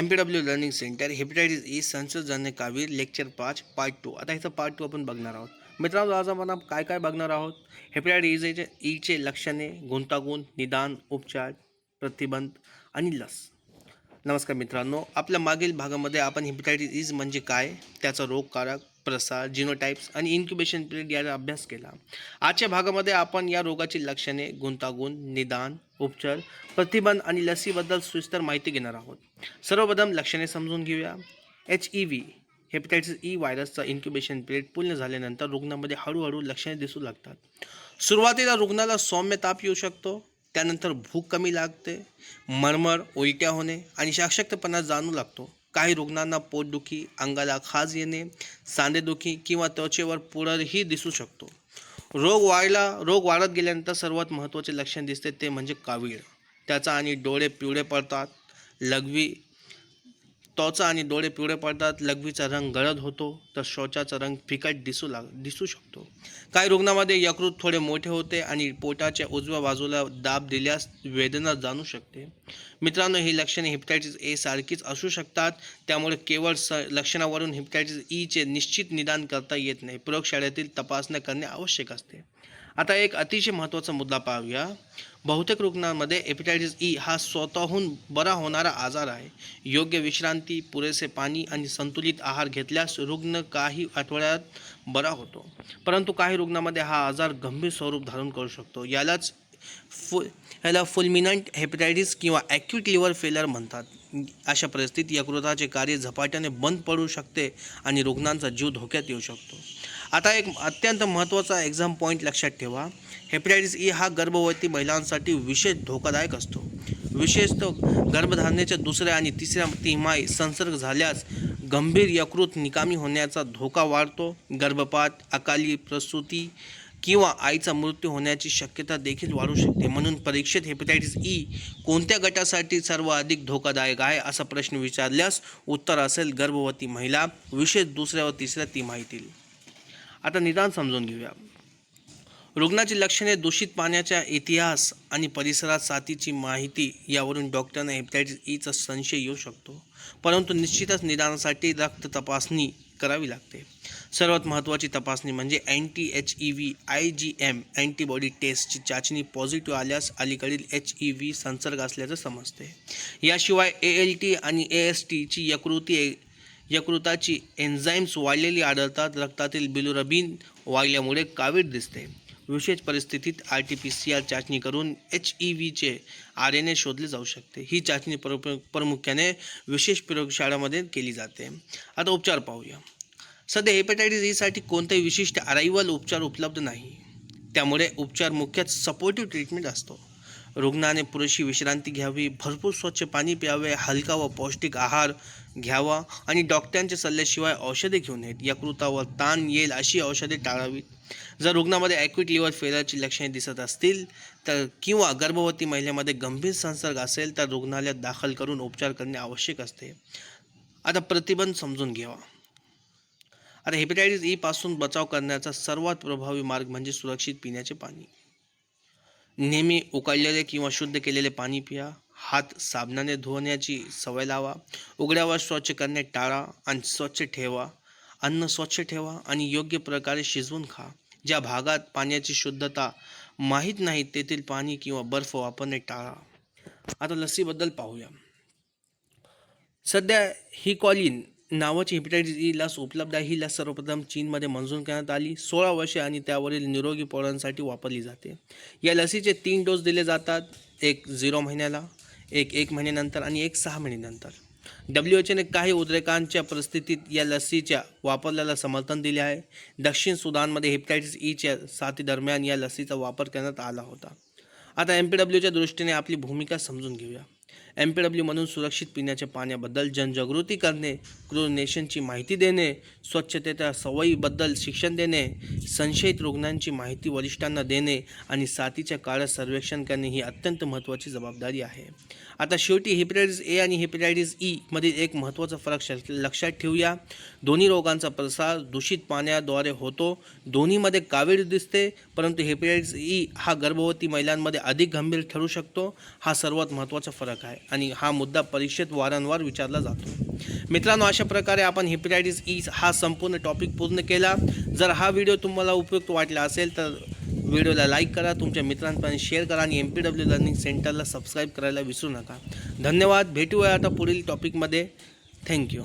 MPW learning centre hepatitis E संसर्गजन्य कावीळ lecture 5 part 2. आता ह्याचं पार्ट 2 आपण बघणार आहोत. मित्रांनो, आज आपण काय काय बघणार आहोत? हेपेटायटिस ईचे लक्षणे, गुंतागुंत, निदान, उपचार, प्रतिबंध आणि लस. नमस्कार मित्रांनो, आपल्या मागील भागामध्ये आपण हेपेटायटिस ई म्हणजे काय, त्याचा रोगकारक, प्रसार, जिनोटाइप्स आणि इन्क्युबेशन पिरियड याचा अभ्यास केला. आजच्या भागामध्ये आपण या रोगाची लक्षणे, गुंतागुंत, निदान, उपचार, प्रतिबंध आणि लसीबद्दल सविस्तर माहिती घेणार आहोत. सर्वप्रथम लक्षणे समजून घेऊया. HEV हेपेटायटिस ई व्हायरसचा इन्क्युबेशन पिरियड पूर्ण झाल्यानंतर रुग्णामध्ये हळूहळू लक्षणे दिसू लागतात. सुरुवातीला रुग्णाला सौम्य ताप येऊ शकतो, त्यानंतर भूक कमी लागते, मरमर, उलट्या होणे आणि अशक्तपणा जाणू लागतो. काही रुग्णांना पोटदुखी, अंगाला खाज येणे, सांधेदुखी किंवा त्वचेवर पुरळही दिसू शकतो. रोग वाढत गेल्यानंतर सर्वात महत्त्वाचे लक्षण दिसते ते म्हणजे कावीळ. त्याचा आणि डोळे पिवळे पडतात, लघवीचा रंग गडद होतो, तर शौचाचा रंग फिकट दिसू शकतो. काही रुग्णांमध्ये यकृत थोडे मोठे होते आणि पोटाच्या उजव्या बाजूला दाब दिल्यास वेदना जाणू शकते. मित्रांनो, ही लक्षणे हेपेटायटिस ए सारखीच असू शकतात, त्यामुळे केवळ लक्षणावरून हेपेटायटिस ईचे निश्चित निदान करता येत नाही. प्रयोगशाळेतील तपासण्या करणे आवश्यक असते. आता एक अतिशय महत्त्वाचा मुद्दा पाहूया. बहुतेक रुग्णांमध्ये हेपेटायटिस ई हा स्वतःहून बरा होणारा आजार आहे. योग्य विश्रांती, पुरेसे पाणी आणि संतुलित आहार घेतल्यास रुग्ण काही आठवड्यात बरा होतो. परंतु काही रुग्णांमध्ये हा आजार गंभीर स्वरूप धारण करू शकतो. याला फुल्मिनंट हेपेटायटिस किंवा ॲक्यूट लिव्हर फेलर म्हणतात. अशा परिस्थितीत यकृताचे कार्य झपाट्याने बंद पडू शकते आणि रुग्णांचा जीव धोक्यात येऊ शकतो. आता एक अत्यंत महत्त्वाचा एक्झाम पॉईंट लक्षात ठेवा. हेपेटायटिस ई हा गर्भवती महिलांसाठी विशेष धोकादायक असतो. विशेषतः गर्भधारणेच्या दुसऱ्या आणि तिसऱ्या तिमाही संसर्ग झाल्यास गंभीर यकृत निकामी होण्याचा धोका वाढतो. गर्भपात, अकाली प्रसूती किंवा आईचा मृत्यू होण्याची शक्यता देखील वाढू शकते. म्हणून परीक्षेत हेपेटायटिस ई कोणत्या गटासाठी सर्वाधिक धोकादायक आहे असा प्रश्न विचारल्यास उत्तर असेल गर्भवती महिला, विशेष दुसऱ्या व तिसऱ्या तिमाहीतील. आता निदान समजून घेऊया. रुग्णाची लक्षणे, दूषित पाण्याचा इतिहास आणि परिसरात साथीची माहिती यावरून डॉक्टरांना हेपेटायटिस ईचा संशय येऊ शकतो. परंतु निश्चितच निदानासाठी रक्त तपासणी करावी लागते. सर्वात महत्त्वाची तपासणी म्हणजे anti-HEV IgM अँटीबॉडी टेस्टची चाचणी पॉझिटिव्ह आल्यास अलीकडील HEV संसर्ग असल्याचं समजते. याशिवाय ALT आणि ASTची यकृताची एन्झाईम्स वाढलेली आढळतात. रक्तातील बिलिरुबिन वाढल्यामुळे कावीळ दिसते. विशेष परिस्थितीत RT-PCR चाचणी करून HEVचे RNA शोधले जाऊ शकते. ही चाचणी प्रामुख्याने विशेष प्रयोगशाळांमध्ये केली जाते. आता उपचार पाहूया. सध्या हेपेटायटिस ईसाठी कोणताही विशिष्ट अरायवल उपचार उपलब्ध नाही, त्यामुळे उपचार मुख्यतः सपोर्टिव्ह ट्रीटमेंट असतो. रुग्णाने पुरेशी विश्रांती घ्यावी, भरपूर स्वच्छ पाणी प्यावे, हलका व पौष्टिक आहार घ्यावा आणि डॉक्टरांच्या सल्ल्याशिवाय औषधे घेऊ नयेत. यकृतावर ताण येईल अशी औषधे टाळावीत. जर रुग्णामध्ये ॲक्यूट लिव्हर फेलरची लक्षणे दिसत असतील तर किंवा गर्भवती महिलेमध्ये गंभीर संसर्ग असेल तर रुग्णालयात दाखल करून उपचार करणे आवश्यक असते. आता प्रतिबंध समजून घ्यावा. आता हेपेटायटिस ई पासून बचाव करण्याचा सर्वात प्रभावी मार्ग म्हणजे सुरक्षित पिण्याचे पाणी. नेहमी उकळलेले किंवा शुद्ध केलेले पाणी पिया. हात साबणाने धुण्याची सवय लावा. उघड्यावर स्वच्छ करणे टाळा आणि स्वच्छ ठेवा. अन्न स्वच्छ ठेवा आणि योग्य प्रकारे शिजवून खा. ज्या भागात पाण्याची शुद्धता माहीत नाही तेथील पाणी किंवा बर्फ वापरणे टाळा. आता लसीबद्दल पाहूया. सध्या हिकॉलिन नावाची हेपेटायटिस ई लस उपलब्ध आहे. ही लस सर्वप्रथम चीनमध्ये मंजूर करण्यात आली. 16 वर्षे आणि त्यावरील निरोगी पोरांसाठी वापरली जाते. या लसीचे 3 डोस दिले जातात. एक 0 महिन्याला, एक 1 महिन्यानंतर आणि एक 6 महिन्यानंतर. WHOने काही उद्रेकांच्या परिस्थितीत या लसीच्या वापराला समर्थन दिले आहे. दक्षिण सुदानमध्ये हेपेटायटिस ईच्या साथीदरम्यान या लसीचा वापर करण्यात आला होता. आता MPWच्या दृष्टीने आपली भूमिका समजून घेऊया. MPW म्हणून सुरक्षित पिण्याच्या पाण्याबद्दल जनजागृती करणे, क्लोरिनेशनची माहिती देणे, स्वच्छतेच्या सवयीबद्दल शिक्षण देणे, संशयित रुग्णांची माहिती वरिष्ठांना देणे आणि साथीच्या काळात सर्वेक्षण करणे ही अत्यंत महत्त्वाची जबाबदारी आहे. आता शेवटी हेपेटायटिस ए आणि हेपेटायटिस ई मधील एक महत्त्वाचा फरक लक्षात ठेवूया. दोन्ही रोगांचा प्रसार दूषित पाण्याद्वारे होतो. दोन्हीमध्ये कावीळ दिसते, परंतु हेपेटायटिस ई हा गर्भवती महिलांमध्ये अधिक गंभीर ठरू शकतो. हा सर्वात महत्त्वाचा फरक आहे. आणि हा मुद्दा परीक्षेत वारंवार विचारला जातो. मित्रांनो, अशा प्रकारे आपण हेपॅटायटिस ई हा संपूर्ण टॉपिक पूर्ण केला. जर हा व्हिडिओ तुम्हाला उपयुक्त वाटला असेल तर व्हिडिओला लाईक करा, तुमच्या मित्रांपर्यंत शेअर करा आणि MPW लर्निंग सेंटरला सबस्क्राईब करायला विसरू नका. धन्यवाद. भेटूया आता पुढील टॉपिकमध्ये. थँक्यू.